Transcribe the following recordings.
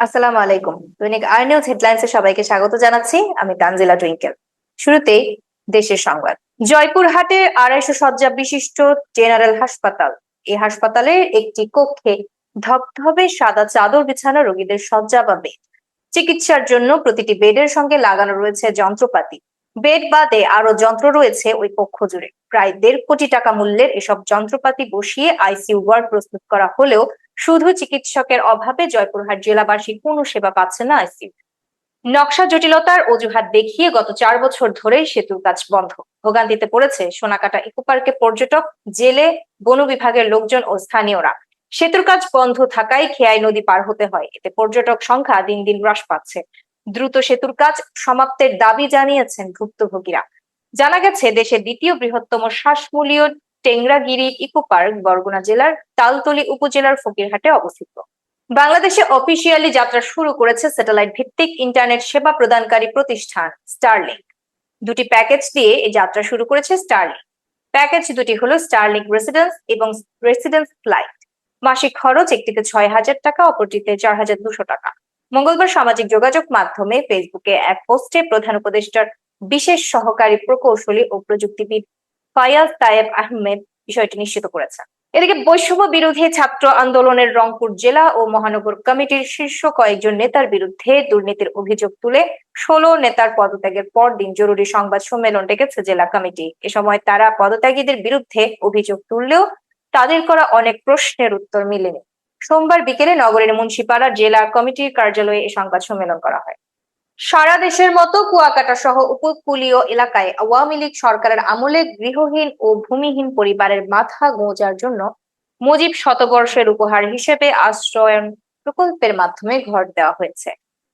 আসসালামু আলাইকুম। দৈনিক আর নিউজ হেডলাইন্সে সবাইকে স্বাগত জানাচ্ছি। আমি তানজিলা টুইঙ্কেল। শুরুতেই দেশের সংবাদ। জয়পুরহাটে ২৫০ শয্যা বিশিষ্ট জেনারেল হাসপাতাল। এই হাসপাতালের একটি কক্ষে ধবধবে সাদা চাদর বিছানো রোগীদের শয্যা বা বেড। চিকিৎসার জন্য প্রতিটি বেডের সঙ্গে লাগানো রয়েছে যন্ত্রপাতি। বেড বাদে আরো যন্ত্র রয়েছে ওই কক্ষ জুড়ে। প্রায় ১.৫ কোটি টাকা মূল্যের এসব যন্ত্রপাতি বসিয়ে আইসিইউ ওয়ার্ড প্রস্তুত করা হলেও শুধু চিকিৎসকের অভাবে জয়পুরহাট জেলাবাসী কোনো সেবা পাচ্ছে না আইসিইউ। নকশা জটিলতার অজুহাত দেখিয়ে গত ৪ বছর ধরেই সেতুর কাজ বন্ধ। ভোগান্তিতে পড়েছে সোনাকাটা ইকো পার্কে পর্যটক, জেলে, বন বিভাগের লোকজন ও স্থানীয়রা। সেতুর কাজ বন্ধ থাকায় খেয়াই নদী পার হতে হয়। এতে পর্যটক সংখ্যা দিন দিন হ্রাস পাচ্ছে। দ্রুত সেতুর কাজ সমাপ্তের দাবি জানিয়েছেন ভুক্তভোগীরা। জানা গেছে, দেশের দ্বিতীয় বৃহত্তম শ্বাসমূলীয় টেংরাগিরি ইকো পার্ক বরগুনা জেলার তালতলী উপজেলার ফকিরহাটে অবস্থিত। বাংলাদেশে অফিসিয়ালি যাত্রা শুরু করেছে স্যাটেলাইট ভিত্তিক ইন্টারনেট সেবা প্রদানকারী প্রতিষ্ঠান স্টারলিংক। দুটি প্যাকেজ দিয়ে এই যাত্রা শুরু করেছে স্টারলিংক। প্যাকেজ দুটি হলো স্টারলিংক রেসিডেন্স এবং রেসিডেন্স ফ্লাইট। মাসিক খরচ একটিতে ৬,০০০ টাকা, অপরটিতে ৪,২০০ টাকা। মঙ্গলবার সামাজিক যোগাযোগ মাধ্যমে ফেসবুকে এক পোস্টে প্রধান উপদেষ্টার বিশেষ সহকারী প্রকৌশলী ও প্রযুক্তিবিদ ফায়াজ তায়েব আহমেদ বিষয়টি নিশ্চিত করেছেন। এদিকে বৈষম্য বিরোধী ছাত্র আন্দোলনের রংপুর জেলা ও মহানগর কমিটির শীর্ষ কয়েকজন নেতার বিরুদ্ধে দুর্নীতির অভিযোগ তুলে ১৬ নেতার পদত্যাগের পরদিন জরুরি সংবাদ সম্মেলন ডেকেছে জেলা কমিটি। এ সময় তারা পদত্যাগীদের বিরুদ্ধে অভিযোগ তুললেও তাদের করা অনেক প্রশ্নের উত্তর মেলেনি। সোমবার বিকেলে নগরের মুন্সিপাড়া জেলা কমিটির কার্যালয়ে এই সংবাদ সম্মেলন করা হয়। সারা দেশের মতো কুয়াকাটা সহ উপকূলীয় এলাকায় আওয়ামী লীগ সরকারের আমলে গৃহহীন ও ভূমিহীন পরিবারের মাথা গোঁজার জন্য মুজিব শতবর্ষের উপহার হিসেবে আশ্রয়ন প্রকল্পের মাধ্যমে ঘর দেওয়া হয়েছে।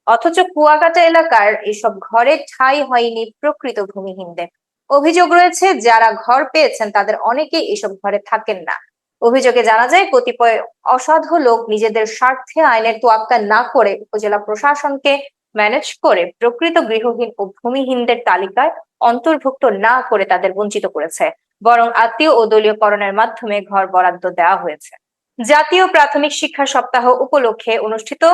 অথচ কুয়াকাটা এলাকার এসব ঘরে ঠাঁই হয়নি প্রকৃত ভূমিহীনদের। অভিযোগ রয়েছে, যারা ঘর পেয়েছেন তাদের অনেকেই এসব ঘরে থাকেন না। অভিযোগে জানা যায়, কতিপয় অসাধু লোক নিজেদের স্বার্থে আইনের তোয়াক্কা না করে উপজেলা প্রশাসনকে ম্যানেজ করে প্রকৃত গৃহহীন ও ভূমিহীনদের তালিকায় অন্তর্ভুক্ত না করে তাদের বঞ্চিত করেছে, বরং আত্মীয় ও দলীয়করণের মাধ্যমে ঘর বরাদ্দ দেওয়া হয়েছে। জাতীয় প্রাথমিক শিক্ষা সপ্তাহ উপলক্ষে অনুষ্ঠিত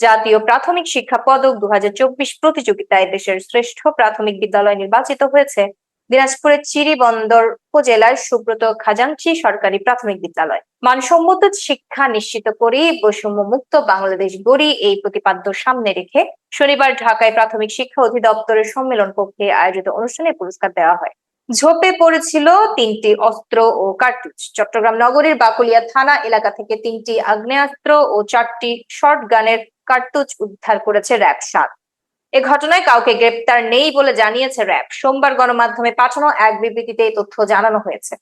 জাতীয় প্রাথমিক শিক্ষা পদক ২০২৪ প্রতিযোগিতায় দেশের শ্রেষ্ঠ প্রাথমিক বিদ্যালয় নির্বাচিত হয়েছে দিনাজপুরের চিরিবন্দর উপজেলার সুব্রত খাজাঞ্চি সরকারি প্রাথমিক বিদ্যালয়। মানসম্মত শিক্ষা নিশ্চিত করে বৈষম্য মুক্ত বাংলাদেশ গড়ি, এই প্রতিপাদ্য সামনে রেখে শনিবার ঢাকায় প্রাথমিক শিক্ষা অধিদপ্তরের সম্মেলন কক্ষে আয়োজিত অনুষ্ঠানে পুরস্কার দেওয়া হয়। ঝোপে পড়েছিল ৩টি অস্ত্র ও কার্তুজ। চট্টগ্রাম নগরীর বাকুলিয়া থানা এলাকা থেকে ৩টি আগ্নেয়াস্ত্র ও ৪টি শর্ট গানের কার্তুজ উদ্ধার করেছে র‍্যাব-৭। এ ঘটনায় কাউকে গ্রেপ্তার নেই বলে জানিয়েছে র‍্যাব। সোমবার গণমাধ্যমে পাঠানো এক বিবৃতিতে এই তথ্য জানানো হয়েছে।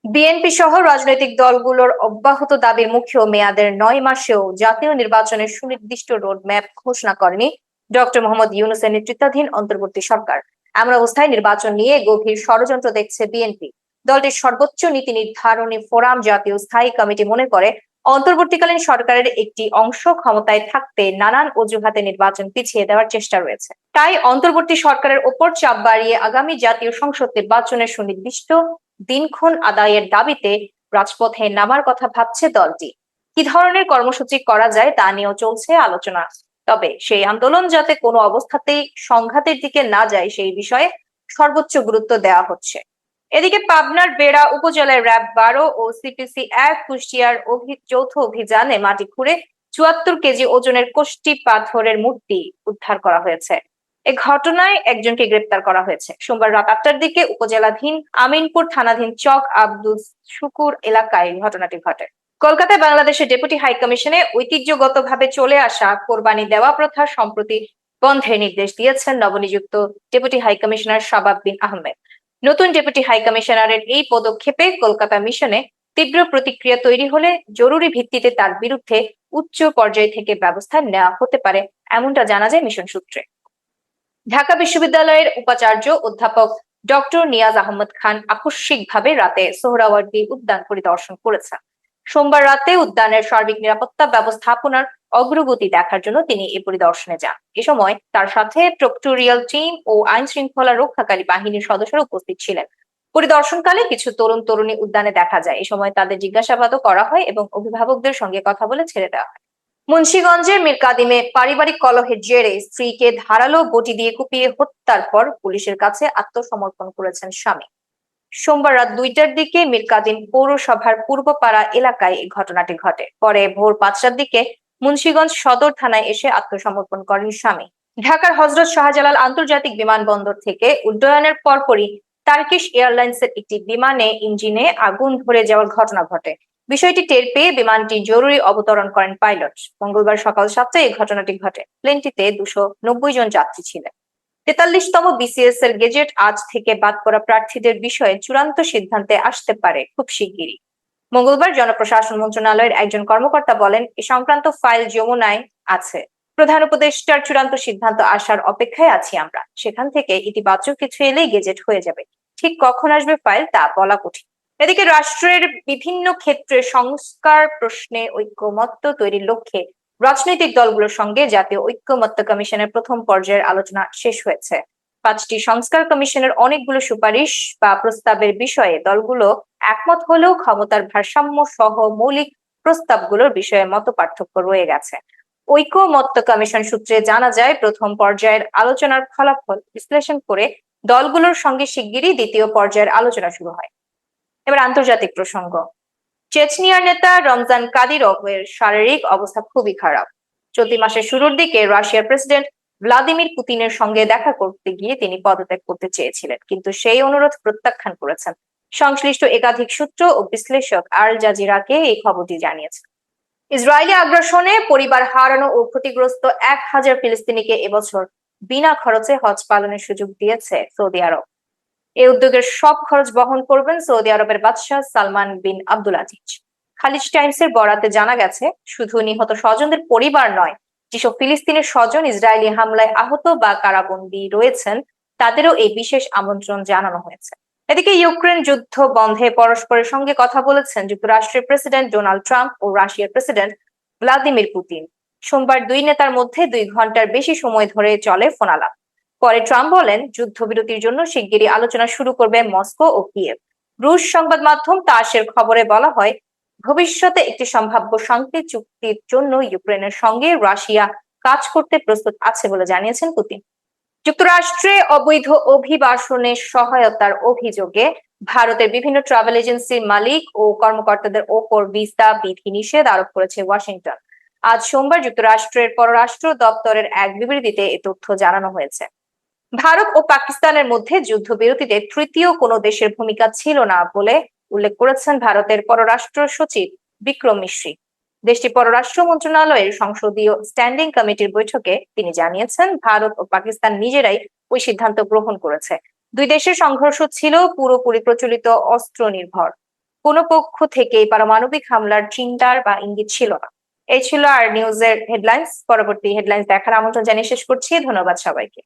বিএনপি সহ রাজনৈতিক দলগুলোর অব্যাহত দাবির মুখেও মেয়াদের ৯ মাসেও জাতীয় নির্বাচনের সুনির্দিষ্ট রোডম্যাপ ঘোষণা করেনি ডক্টর মোহাম্মদ ইউনূসের নেতৃত্বাধীন অন্তর্বর্তী সরকার। এমন অবস্থায় নির্বাচন নিয়ে গভীর ষড়যন্ত্র দেখছে বিএনপি। দলটির সর্বোচ্চ নীতি নির্ধারণী ফোরাম জাতীয় স্থায়ী কমিটি মনে করে, অন্তর্বর্তীকালীন সরকারের একটি অংশ ক্ষমতায় থাকতে নানান অজুহাতে নির্বাচন পিছিয়ে দেওয়ার চেষ্টা রয়েছে। তাই অন্তর্বর্তী সরকারের ওপর চাপ বাড়িয়ে আগামী জাতীয় সংসদ নির্বাচনের সুনির্দিষ্ট দিনক্ষণ আদায়ের দাবিতে রাজপথে নামার কথা ভাবছে দলটি। কি ধরনের কর্মসূচি করা যায় তা নিয়েও চলছে আলোচনা। তবে সেই আন্দোলন যাতে কোনো অবস্থাতেই সংঘাতের দিকে না যায় সেই বিষয়ে সর্বোচ্চ গুরুত্ব দেওয়া হচ্ছে। এদিকে পাবনার বেড়া উপজেলায় র‍্যাব-১২ ও সিপিসি-১ কুষ্টিয়ার যৌথ অভিযানে মাটি খুঁড়ে ৭৪ কেজি ওজনের কোষ্ঠী পাথরের মূর্তি উদ্ধার করা হয়েছে। এ ঘটনায় একজনকে গ্রেপ্তার করা হয়েছে। সোমবার রাত ৮টার দিকে উপজেলাধীন আমিনপুর থানাধীন চক আব্দুল শুকুর এলাকায় ঘটনাটি ঘটে। কলকাতায় বাংলাদেশের ডেপুটি হাইকমিশনে ঐতিহ্যগতভাবে চলে আসা কোরবানি দেওয়া প্রথা সম্প্রতি বন্ধের নির্দেশ দিয়েছেন নবনিযুক্ত ডেপুটি হাইকমিশনার শাবাব বিন আহমেদ। নতুন ডেপুটি হাইকমিশনারের এই পদক্ষেপে কলকাতা মিশনে তীব্র প্রতিক্রিয়া তৈরি হলে জরুরি ভিত্তিতে তার বিরুদ্ধে উচ্চ পর্যায় থেকে ব্যবস্থা নেওয়া হতে পারে, এমনটা জানা যায় মিশন সূত্রে। ঢাকা বিশ্ববিদ্যালয়ের উপাচার্য অধ্যাপক ডক্টর নিয়াজ আহমদ খান আকস্মিকভাবে রাতে সোহরাওয়ার্দী উদ্যান পরিদর্শন করেছেন। সোমবার রাতে উদ্যানের সার্বিক নিরাপত্তা ব্যবস্থাপনার অগ্রগতি দেখার জন্য তিনি এই পরিদর্শনে যান। এ সময় তার সাথে প্রক্টোরিয়াল টিম ও আইন শৃঙ্খলা রক্ষাকারী বাহিনীর সদস্যরা উপস্থিত ছিলেন। পরিদর্শনকালে কিছু তরুণ তরুণী উদ্যানে দেখা যায়। এ সময় তাদের জিজ্ঞাসাবাদও করা হয় এবং অভিভাবকদের সঙ্গে কথা বলে ছেড়ে দেওয়া হয়। মুন্সিগঞ্জে মীর কাদিমে পারিবারিক কলহের জেরে স্ত্রীকে ধারালো বটি দিয়ে কুপিয়ে হত্যার পর পুলিশের কাছে আত্মসমর্পণ করেছেন স্বামী। সোমবার রাত 2টার দিকে মীর কাদিম পৌরসভার পূর্বপাড়া এলাকায় এই ঘটনাটি ঘটে। পরে ভোর 5টার দিকে মুন্সিগঞ্জ সদর থানায় এসে আত্মসমর্পণ করেন স্বামী। ঢাকার হযরত শাহজালাল আন্তর্জাতিক বিমানবন্দর থেকে উড্ডয়নের পরপরই টার্কিশ এয়ারলাইন্সের একটি বিমানে ইঞ্জিনে আগুন ধরে যাওয়ার ঘটনা ঘটে। বিষয়টি টের পেয়ে বিমানটি জরুরি অবতরণ করেন পাইলট। মঙ্গলবার সকাল 7টায় এই ঘটনাটি ঘটে। প্লেনটিতে 290 জন যাত্রী ছিলেন। 43তম বিসিএস এর গেজেট আজ থেকে বাদ পড়া প্রার্থীদের বিষয়ে চূড়ান্ত সিদ্ধান্তে আসতে পারে খুব শিগগিরই। মঙ্গলবার জনপ্রশাসন মন্ত্রণালয়ের একজন কর্মকর্তা বলেন, এ সংক্রান্ত ফাইল যমুনায় আছে। প্রধান উপদেষ্টার চূড়ান্ত সিদ্ধান্ত আসার অপেক্ষায় আছি আমরা। সেখান থেকে ইতিবাচক কিছু এলেই গেজেট হয়ে যাবে। ঠিক কখন আসবে ফাইল তা বলা কঠিন। এদিকে রাষ্ট্রের বিভিন্ন ক্ষেত্রে সংস্কার প্রশ্নে ঐক্যমত্য তৈরির লক্ষ্যে রাজনৈতিক দলগুলোর সঙ্গে জাতীয় ঐক্যমত্য কমিশনের প্রথম পর্যায়ের আলোচনা শেষ হয়েছে। 5টি সংস্কার কমিশনের অনেকগুলো সুপারিশ বা প্রস্তাবের বিষয়ে দলগুলো একমত হলেও ক্ষমতার ভারসাম্য সহ মৌলিক প্রস্তাবগুলোর বিষয়ে মতপার্থক্য রয়ে গেছে। ঐক্যমত্য কমিশন সূত্রে জানা যায়, প্রথম পর্যায়ের আলোচনার ফলাফল বিশ্লেষণ করে দলগুলোর সঙ্গে শিগগিরই দ্বিতীয় পর্যায়ের আলোচনা শুরু হয়। এবার আন্তর্জাতিক প্রসঙ্গ। চেচনিয়ার নেতা রমজান কাদিরভের শারীরিক অবস্থা খুবই খারাপ। চলতি মাসের শুরুর দিকে রাশিয়ার প্রেসিডেন্ট ভ্লাদিমির পুতিনের সঙ্গে দেখা করতে গিয়ে তিনি পদত্যাগ করতে চেয়েছিলেন, কিন্তু সেই অনুরোধ প্রত্যাখ্যান করেছেন। সংশ্লিষ্ট একাধিক সূত্র ও বিশ্লেষক আল জাজিরাকে এই খবরটি জানিয়েছেন। ইসরায়েলি আগ্রাসনে পরিবার হারানো ও ক্ষতিগ্রস্ত 1000 ফিলিস্তিনিকে এবছর বিনা খরচে হজ পালনের সুযোগ দিয়েছে সৌদি আরব। এই উদ্যোগের সব খরচ বহন করবেন সৌদি আরবের বাদশাহ সালমান বিন আব্দুল আজিজ। খালিজ টাইমসের বরাতে জানা গেছে, শুধু নিহত স্বজনদের পরিবার নয়, যেসব ফিলিস্তিনের স্বজন ইসরায়েলি হামলায় আহত বা কারাবন্দী রয়েছেন তাদেরও এই বিশেষ আমন্ত্রণ জানানো হয়েছে। এদিকে ইউক্রেন যুদ্ধ বন্ধে পরস্পরের সঙ্গে কথা বলেছেন যুক্তরাষ্ট্রের প্রেসিডেন্ট ডোনাল্ড ট্রাম্প ও রাশিয়ার প্রেসিডেন্ট ভ্লাদিমির পুতিন। সোমবার দুই নেতার মধ্যে 2 ঘন্টার বেশি সময় ধরে চলে ফোনালাপ। পরে ট্রাম্প বলেন, যুদ্ধবিরতির জন্য শিগগিরই আলোচনা শুরু করবে মস্কো ও কিয়েভ। রুশ সংবাদ মাধ্যম তাসের খবরে বলা হয়, ভবিষ্যতে একটি সম্ভাব্য শান্তি চুক্তির জন্য ইউক্রেনের সঙ্গে রাশিয়া কাজ করতে প্রস্তুত আছে বলে জানিয়েছেন পুতিন। যুক্তরাষ্ট্রে অবৈধ অভিবাসনের সহায়তার অভিযোগে ভারতের বিভিন্ন ট্রাভেল এজেন্সির মালিক ও কর্মকর্তাদের ওপর ভিসা বিধি নিষেধ আরোপ করেছে ওয়াশিংটন। আজ সোমবার যুক্তরাষ্ট্রের পররাষ্ট্র দপ্তরের এক বিবৃতিতে এ তথ্য জানানো হয়েছে। ভারত ও পাকিস্তানের মধ্যে যুদ্ধবিরতিতে তৃতীয় কোনো দেশের ভূমিকা ছিল না বলে উল্লেখ করেছেন ভারতের পররাষ্ট্র সচিব বিক্রম মিশ্রি। দেশটির পররাষ্ট্র মন্ত্রণালয়ের সংসদীয় স্ট্যান্ডিং কমিটির বৈঠকে তিনি জানিয়েছেন, ভারত ও পাকিস্তান নিজেরাই ওই সিদ্ধান্ত গ্রহণ করেছে। দুই দেশের সংঘর্ষ ছিল পুরোপুরি প্রচলিত অস্ত্র নির্ভর। কোনো পক্ষ থেকেই পারমাণবিক হামলার চিন্তার বা ইঙ্গিত ছিল না। এই ছিল আর নিউজের হেডলাইন্স। পরবর্তী হেডলাইন্স দেখার আমন্ত্রণ জানিয়ে শেষ করছি। ধন্যবাদ সবাইকে।